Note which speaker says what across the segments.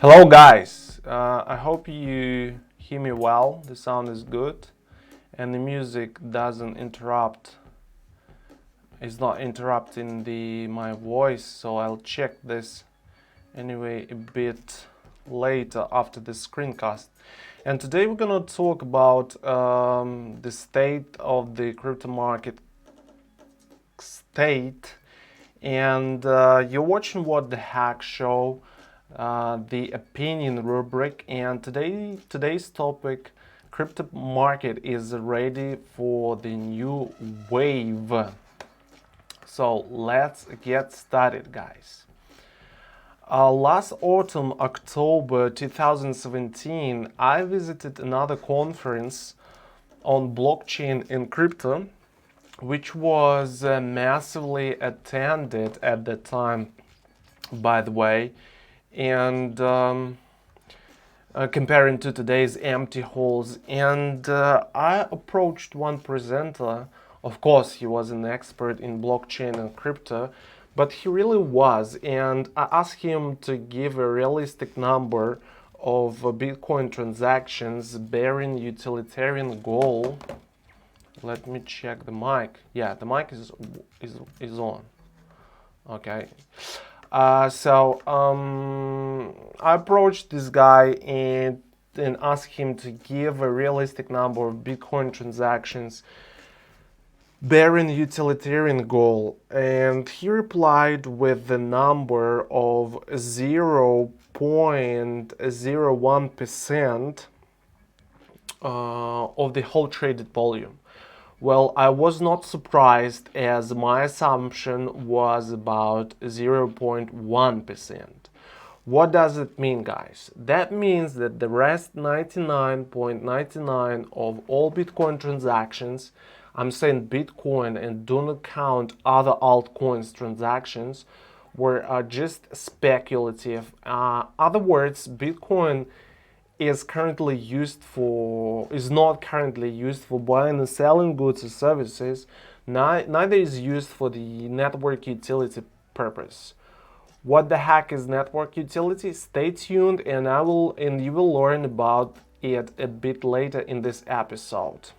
Speaker 1: Hello guys, I hope you hear me well, the sound is good and the music doesn't interrupt, is not interrupting my voice, so I'll check this anyway a bit later after the screencast. And today we're gonna talk about the state of the crypto market state, and you're watching Whatdahack show, the opinion rubric, and today's topic: crypto market is ready for the new wave. So let's get started, guys. Last autumn, October 2017, I visited another conference on blockchain and crypto, which was massively attended at the time, by the way. And comparing to today's empty halls, and I approached one presenter. Of course, he was an expert in blockchain and crypto, but he really was, and I asked him to give a realistic number of Bitcoin transactions bearing utilitarian goal. Let me check the mic. Yeah, the mic is on. Okay. I approached this guy and asked him to give a realistic number of Bitcoin transactions bearing utilitarian goal, and he replied with the number of 0.01% of the whole traded volume. Well, I was not surprised, as my assumption was about 0.1%. What does it mean, guys? That means that the rest 99.99 of all Bitcoin transactions, I'm saying Bitcoin and do not count other altcoins transactions, were just speculative. Other words, Bitcoin is not currently used for buying and selling goods or services. Neither is used for the network utility purpose. What the heck is network utility? Stay tuned, and you will learn about it a bit later in this episode.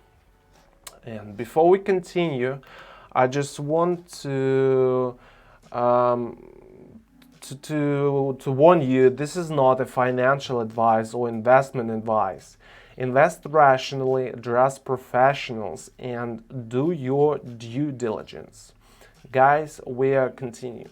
Speaker 1: And before we continue, I just want to warn you, this is not a financial advice or investment advice. Invest rationally, address professionals, and do your due diligence. Guys, we are continuing.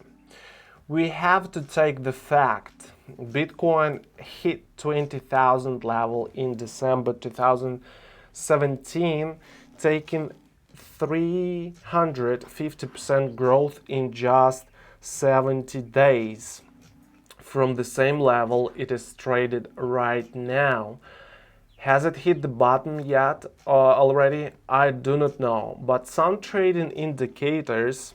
Speaker 1: We have to take the fact Bitcoin hit 20,000 level in December 2017, taking 350% growth in just 70 days. From the same level it is traded right now. Has it hit the bottom yet already? I do not know, but some trading indicators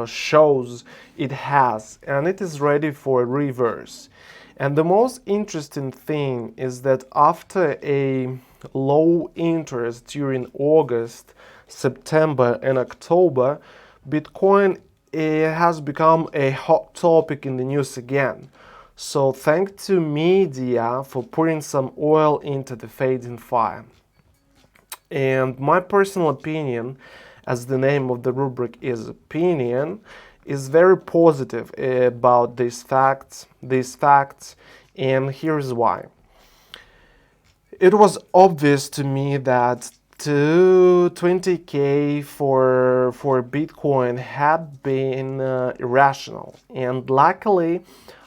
Speaker 1: shows it has, and it is ready for a reverse. And the most interesting thing is that after a low interest during August, September and October, Bitcoin has become a hot topic in the news again. So thanks to media for pouring some oil into the fading fire. And my personal opinion, as the name of the rubric is opinion, is very positive about these facts, and here's why. It was obvious to me that 20k for Bitcoin had been irrational, and luckily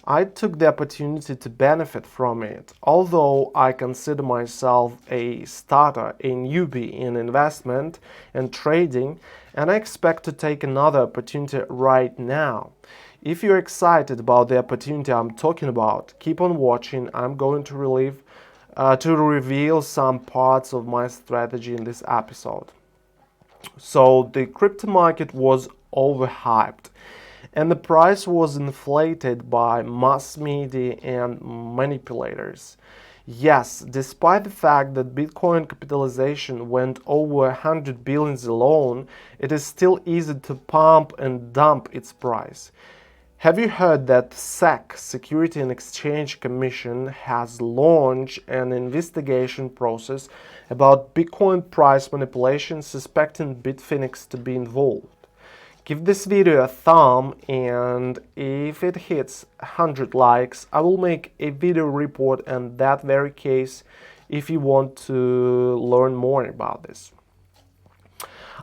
Speaker 1: I took the opportunity to benefit from it. Although I consider myself a starter, a newbie in investment and trading, and I expect to take another opportunity right now. If you're excited about the opportunity I'm talking about, keep on watching. I'm going to reveal some parts of my strategy in this episode. So the crypto market was overhyped, and the price was inflated by mass media and manipulators. Yes, despite the fact that Bitcoin capitalization went over 100 billions alone, it is still easy to pump and dump its price. Have you heard that SEC, Security and Exchange Commission, has launched an investigation process about Bitcoin price manipulation, suspecting Bitfinex to be involved? Give this video a thumb, and if it hits 100 likes, I will make a video report on that very case if you want to learn more about this.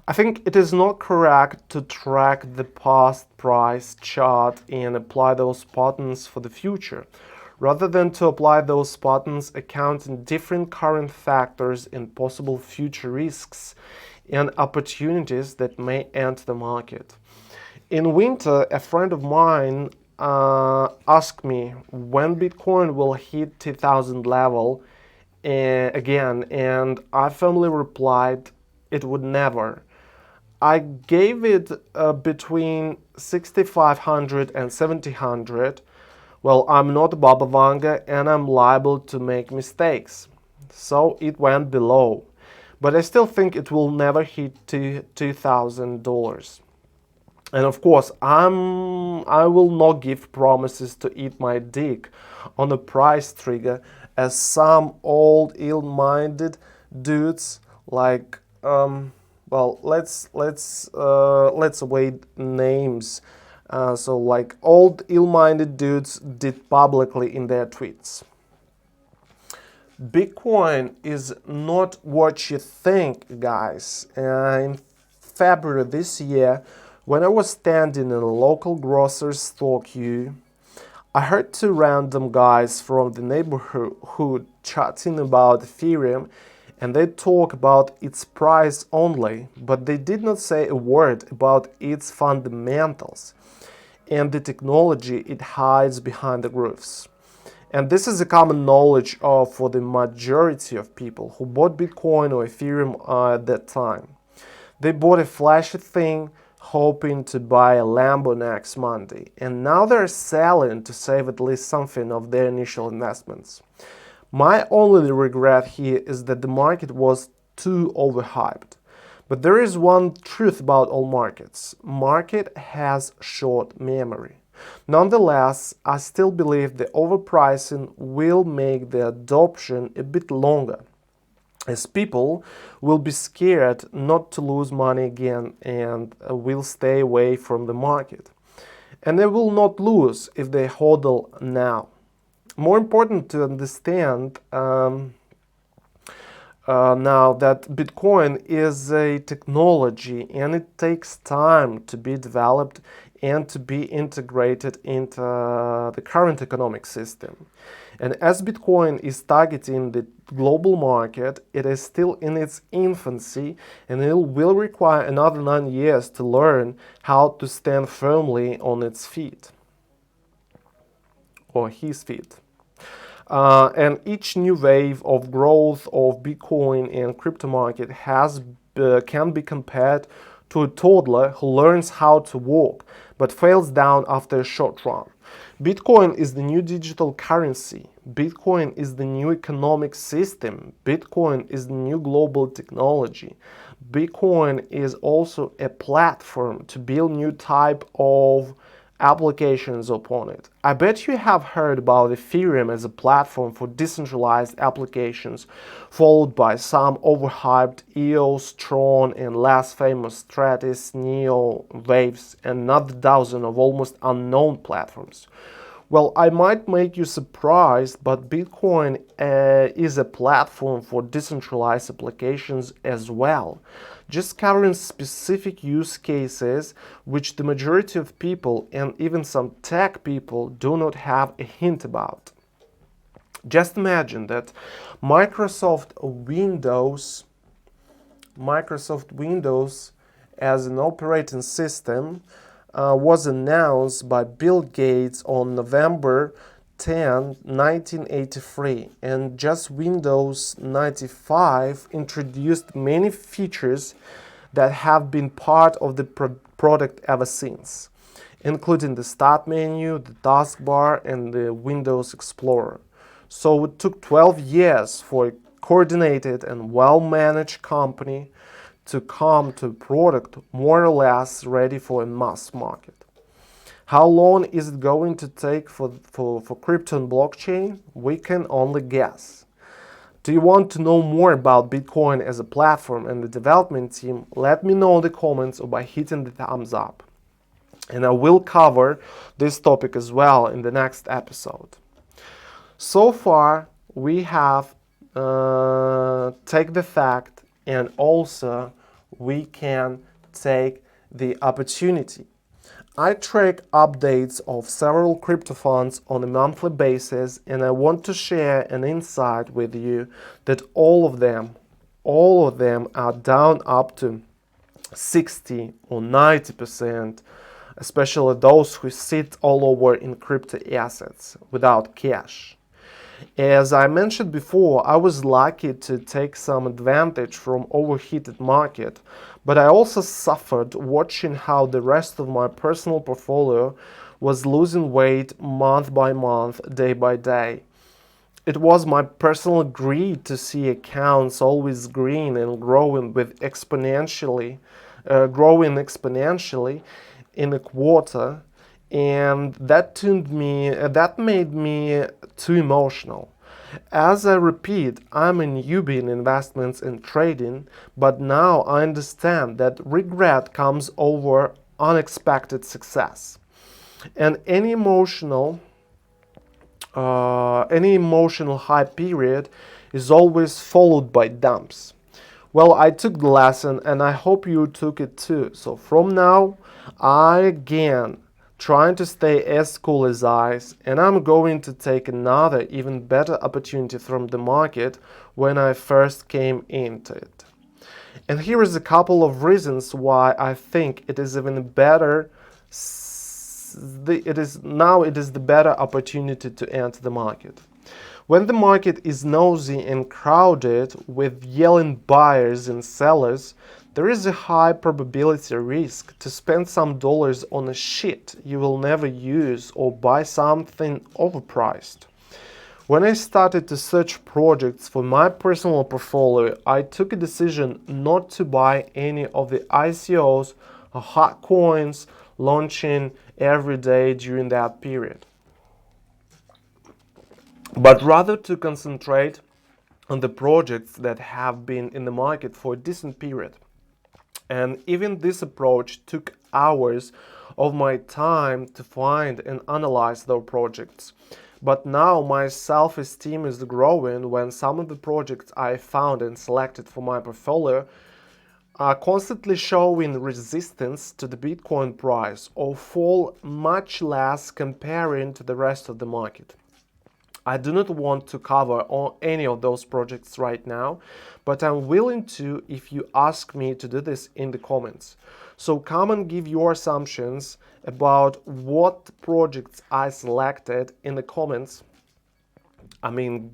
Speaker 1: I think it is not correct to track the past price chart and apply those patterns for the future, rather than to apply those patterns accounting different current factors and possible future risks and opportunities that may enter the market. In winter, a friend of mine asked me when Bitcoin will hit 2000 level again, and I firmly replied it would never. I gave it between 6500 and 7000. Well, I'm not Baba Vanga and I'm liable to make mistakes. So it went below. But I still think it will never hit $2,000. And of course, I will not give promises to eat my dick on a price trigger, as some old ill-minded dudes like well, let's avoid names. So like old ill-minded dudes did publicly in their tweets. Bitcoin is not what you think, guys. In February this year, when I was standing in a local grocery store queue, I heard two random guys from the neighborhood chatting about Ethereum, and they talk about its price only, but they did not say a word about its fundamentals and the technology it hides behind the grooves. And this is a common knowledge for the majority of people who bought Bitcoin or Ethereum at that time. They bought a flashy thing, hoping to buy a Lambo next Monday, and now they're selling to save at least something of their initial investments. My only regret here is that the market was too overhyped. But there is one truth about all markets. Market has short memory. Nonetheless, I still believe the overpricing will make the adoption a bit longer, as people will be scared not to lose money again and will stay away from the market. And they will not lose if they hodl now. More important to understand now that Bitcoin is a technology and it takes time to be developed and to be integrated into the current economic system. And as Bitcoin is targeting the global market, it is still in its infancy, and it will require another 9 years to learn how to stand firmly on its feet, or his feet. And each new wave of growth of Bitcoin and crypto market can be compared to a toddler who learns how to walk but fails down after a short run. Bitcoin is the new digital currency. Bitcoin is the new economic system. Bitcoin is the new global technology. Bitcoin is also a platform to build new type of applications upon it. I bet you have heard about Ethereum as a platform for decentralized applications, followed by some overhyped EOS, Tron, and less famous Stratis, Neo, Waves, and another dozen of almost unknown platforms. Well, I might make you surprised, but Bitcoin is a platform for decentralized applications as well, just covering specific use cases which the majority of people and even some tech people do not have a hint about. Just imagine that Microsoft Windows as an operating system was announced by Bill Gates on November 10, 1983, and just Windows 95 introduced many features that have been part of the product ever since, including the Start menu, the taskbar, and the Windows Explorer. So it took 12 years for a coordinated and well-managed company to come to a product more or less ready for a mass market. How long is it going to take for crypto and blockchain? We can only guess. Do you want to know more about Bitcoin as a platform and the development team? Let me know in the comments or by hitting the thumbs up. And I will cover this topic as well in the next episode. So far, we have take the fact, and also we can take the opportunity. I track updates of several crypto funds on a monthly basis, and I want to share an insight with you that all of them are down up to 60 or 90%, especially those who sit all over in crypto assets without cash. As I mentioned before, I was lucky to take some advantage from overheated market, but I also suffered watching how the rest of my personal portfolio was losing weight month by month, day by day. It was my personal greed to see accounts always green and growing exponentially in a quarter, and that made me too emotional. As I repeat, I'm a newbie in investments and trading, but now I understand that regret comes over unexpected success. And any emotional high period is always followed by dumps. Well, I took the lesson and I hope you took it too. So from now, I again trying to stay as cool as ice, and I'm going to take another even better opportunity from the market when I first came into it. And here is a couple of reasons why I think it is even better. It is the better opportunity to enter the market. When the market is noisy and crowded with yelling buyers and sellers, there is a high probability risk to spend some dollars on a shit you will never use or buy something overpriced. When I started to search projects for my personal portfolio, I took a decision not to buy any of the ICOs or hot coins launching every day during that period, but rather to concentrate on the projects that have been in the market for a decent period. And even this approach took hours of my time to find and analyze those projects. But now my self-esteem is growing when some of the projects I found and selected for my portfolio are constantly showing resistance to the Bitcoin price or fall much less comparing to the rest of the market. I do not want to cover any of those projects right now, but I'm willing to if you ask me to do this in the comments. So come and give your assumptions about what projects I selected in the comments.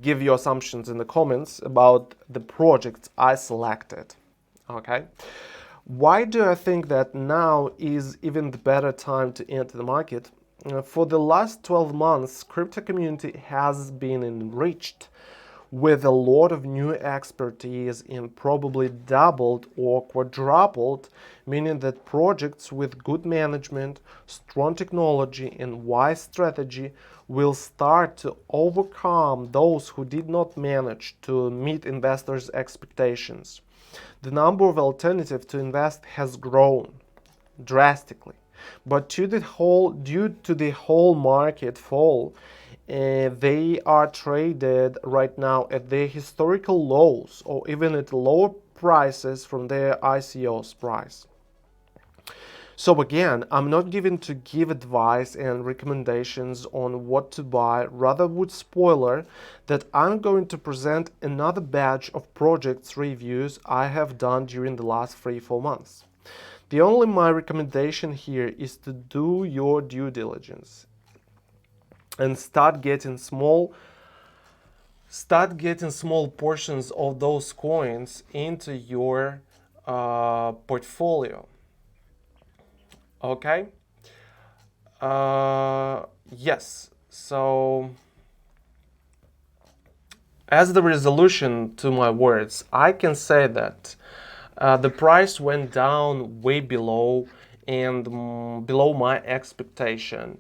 Speaker 1: Give your assumptions in the comments about the projects I selected. Okay? Why do I think that now is even the better time to enter the market? For the last 12 months, crypto community has been enriched with a lot of new expertise and probably doubled or quadrupled, meaning that projects with good management, strong technology, and wise strategy will start to overcome those who did not manage to meet investors' expectations. The number of alternatives to invest has grown drastically. But due to the whole market fall, they are traded right now at their historical lows or even at lower prices from their ICO's price. So again, I'm not given to give advice and recommendations on what to buy, rather with spoiler that I'm going to present another batch of projects reviews I have done during the last 3-4 months. The only my recommendation here is to do your due diligence and start getting small portions of those coins into your portfolio. Okay? Yes. So As the resolution to my words, I can say that the price went down way below and below my expectations,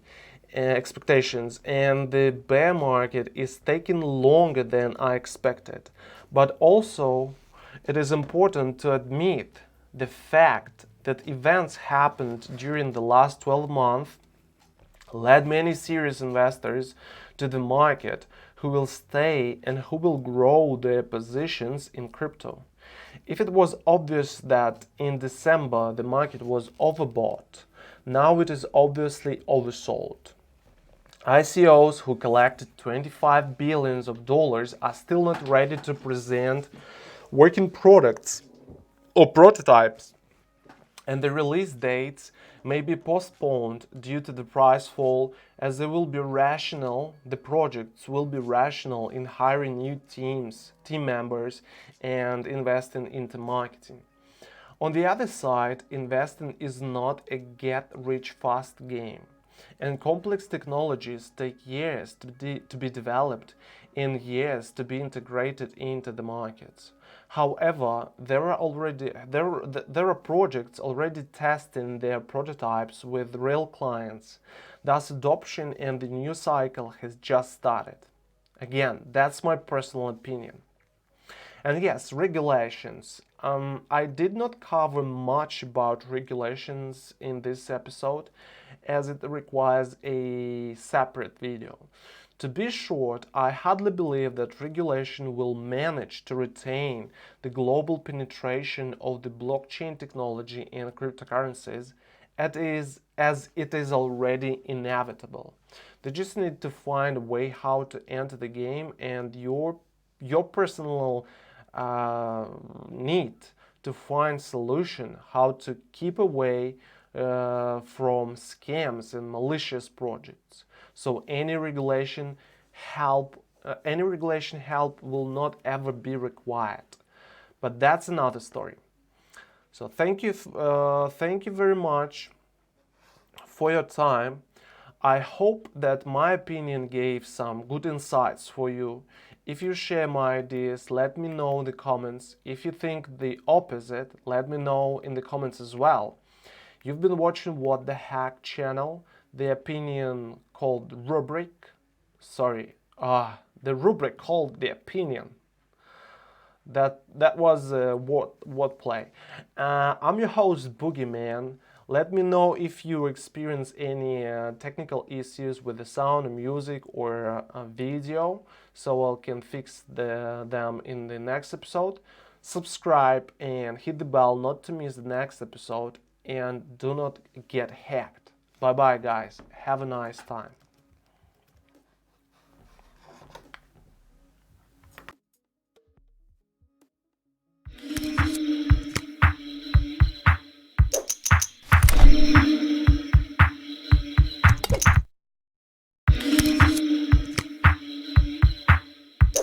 Speaker 1: and the bear market is taking longer than I expected. But also, it is important to admit the fact that events happened during the last 12 months led many serious investors to the market who will stay and who will grow their positions in crypto. If it was obvious that in December the market was overbought, now it is obviously oversold. ICOs who collected 25 billions of dollars are still not ready to present working products or prototypes, and the release dates may be postponed due to the price fall, as the projects will be rational in hiring new team members and investing into marketing. On the other side, investing is not a get-rich-fast game, and complex technologies take years to be developed and years to be integrated into the markets. However, there are projects already testing their prototypes with real clients. Thus, adoption and the new cycle has just started. Again, that's my personal opinion. And yes, regulations. I did not cover much about regulations in this episode, as it requires a separate video. To be short, I hardly believe that regulation will manage to retain the global penetration of the blockchain technology and cryptocurrencies as it is already inevitable. They just need to find a way how to enter the game, and your personal need to find solution how to keep away from scams and malicious projects. So any regulation help will not ever be required. But that's another story. So thank you very much for your time. I hope that my opinion gave some good insights for you. If you share my ideas, let me know in the comments. If you think the opposite, let me know in the comments as well. You've been watching Whatdahack channel, the opinion called rubric. The rubric called the opinion. That was wordplay. I'm your host, Boogeyman. Let me know if you experience any technical issues with the sound, music, or video, so I can fix them in the next episode. Subscribe and hit the bell not to miss the next episode, and do not get hacked. Bye bye, guys. Have a nice time.